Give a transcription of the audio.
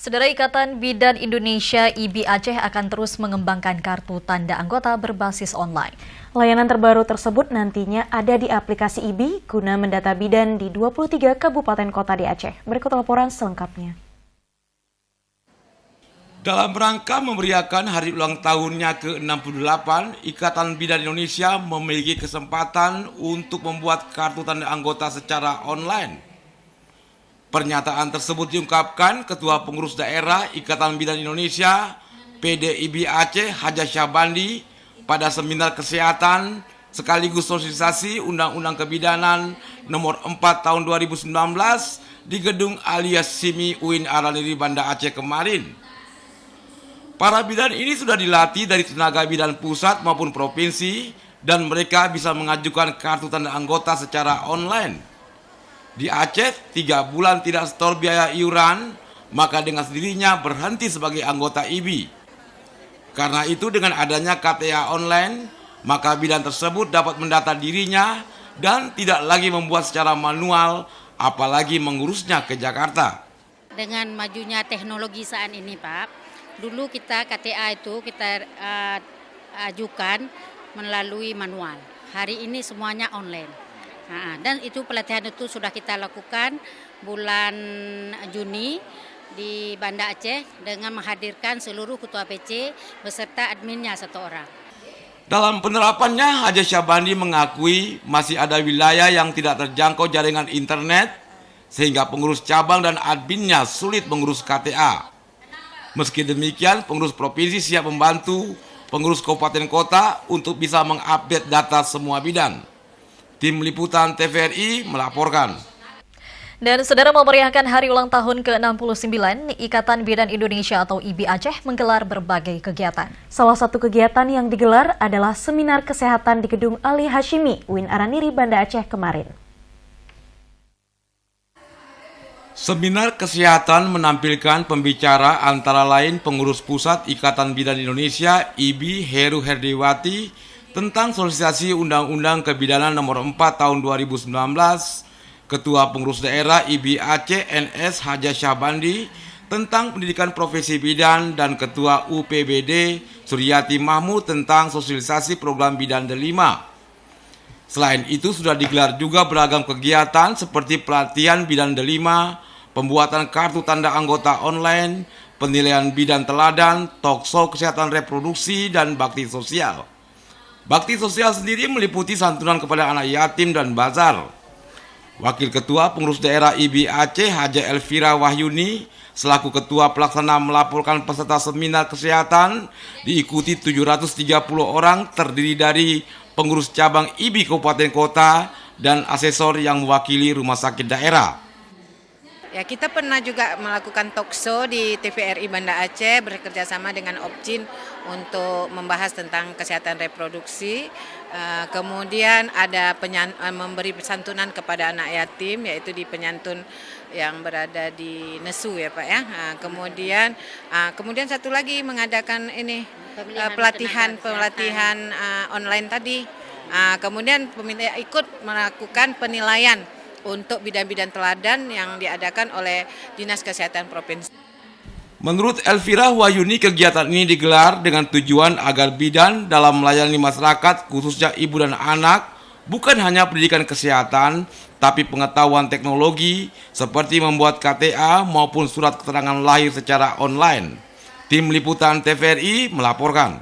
Saudara Ikatan Bidan Indonesia IBI Aceh akan terus mengembangkan kartu tanda anggota berbasis online. Layanan terbaru tersebut nantinya ada di aplikasi IBI guna mendata bidan di 23 kabupaten kota di Aceh. Berikut laporan selengkapnya. Dalam rangka memeriahkan hari ulang tahunnya ke-68, Ikatan Bidan Indonesia memiliki kesempatan untuk membuat kartu tanda anggota secara online. Pernyataan tersebut diungkapkan Ketua Pengurus Daerah Ikatan Bidan Indonesia PDIB Aceh Haja Syahbandi pada seminar kesehatan sekaligus sosialisasi Undang-Undang Kebidanan nomor 4 tahun 2019 di Gedung Alias Simi UIN Araniri Banda Aceh kemarin. Para bidan ini sudah dilatih dari tenaga bidan pusat maupun provinsi dan mereka bisa mengajukan kartu tanda anggota secara online. Di Aceh, 3 bulan tidak setor biaya iuran, maka dengan sendirinya berhenti sebagai anggota IBI. Karena itu dengan adanya KTA online, maka bidan tersebut dapat mendata dirinya dan tidak lagi membuat secara manual, apalagi mengurusnya ke Jakarta. Dengan majunya teknologi saat ini, Pak, dulu kita KTA itu kita ajukan melalui manual. Hari ini semuanya online. Dan itu pelatihan itu sudah kita lakukan bulan Juni di Banda Aceh dengan menghadirkan seluruh ketua PC beserta adminnya 1 orang. Dalam penerapannya, Haja Syahbandi mengakui masih ada wilayah yang tidak terjangkau jaringan internet sehingga pengurus cabang dan adminnya sulit mengurus KTA. Meski demikian, pengurus provinsi siap membantu pengurus kabupaten kota untuk bisa mengupdate data semua bidan. Tim Liputan TVRI melaporkan. Dan saudara, memeriahkan hari ulang tahun ke-69, Ikatan Bidan Indonesia atau IBI Aceh menggelar berbagai kegiatan. Salah satu kegiatan yang digelar adalah seminar kesehatan di Gedung Ali Hashimi, UIN Araniri, Banda Aceh kemarin. Seminar kesehatan menampilkan pembicara antara lain pengurus pusat Ikatan Bidan Indonesia IBI Heru Herdiwati tentang sosialisasi Undang-Undang Kebidanan nomor 4 tahun 2019, Ketua Pengurus Daerah IBI Aceh NS Haja Syahbandi tentang pendidikan profesi bidan dan Ketua UPBD Suryati Mahmud tentang sosialisasi program Bidan Delima. Selain itu sudah digelar juga beragam kegiatan seperti pelatihan Bidan Delima, pembuatan kartu tanda anggota online, penilaian bidan teladan, talkshow kesehatan reproduksi, dan bakti sosial. Bakti sosial sendiri meliputi santunan kepada anak yatim dan bazar. Wakil Ketua Pengurus Daerah IBI Aceh Haja Elvira Wahyuni selaku Ketua Pelaksana melaporkan peserta seminar kesehatan diikuti 730 orang terdiri dari pengurus cabang IBI Kabupaten Kota dan asesor yang mewakili rumah sakit daerah. Ya, kita pernah juga melakukan talkshow di TVRI Banda Aceh bekerjasama dengan Opjin untuk membahas tentang kesehatan reproduksi. Kemudian ada memberi santunan kepada anak yatim, yaitu di penyantun yang berada di Nesu ya Pak ya. Kemudian satu lagi mengadakan ini pelatihan online tadi. Kemudian peminta ikut melakukan penilaian untuk bidan-bidan teladan yang diadakan oleh Dinas Kesehatan Provinsi. Menurut Elvira Wahyuni, kegiatan ini digelar dengan tujuan agar bidan dalam melayani masyarakat, khususnya ibu dan anak, bukan hanya pendidikan kesehatan, tapi pengetahuan teknologi seperti membuat KTA maupun surat keterangan lahir secara online. Tim Liputan TVRI melaporkan.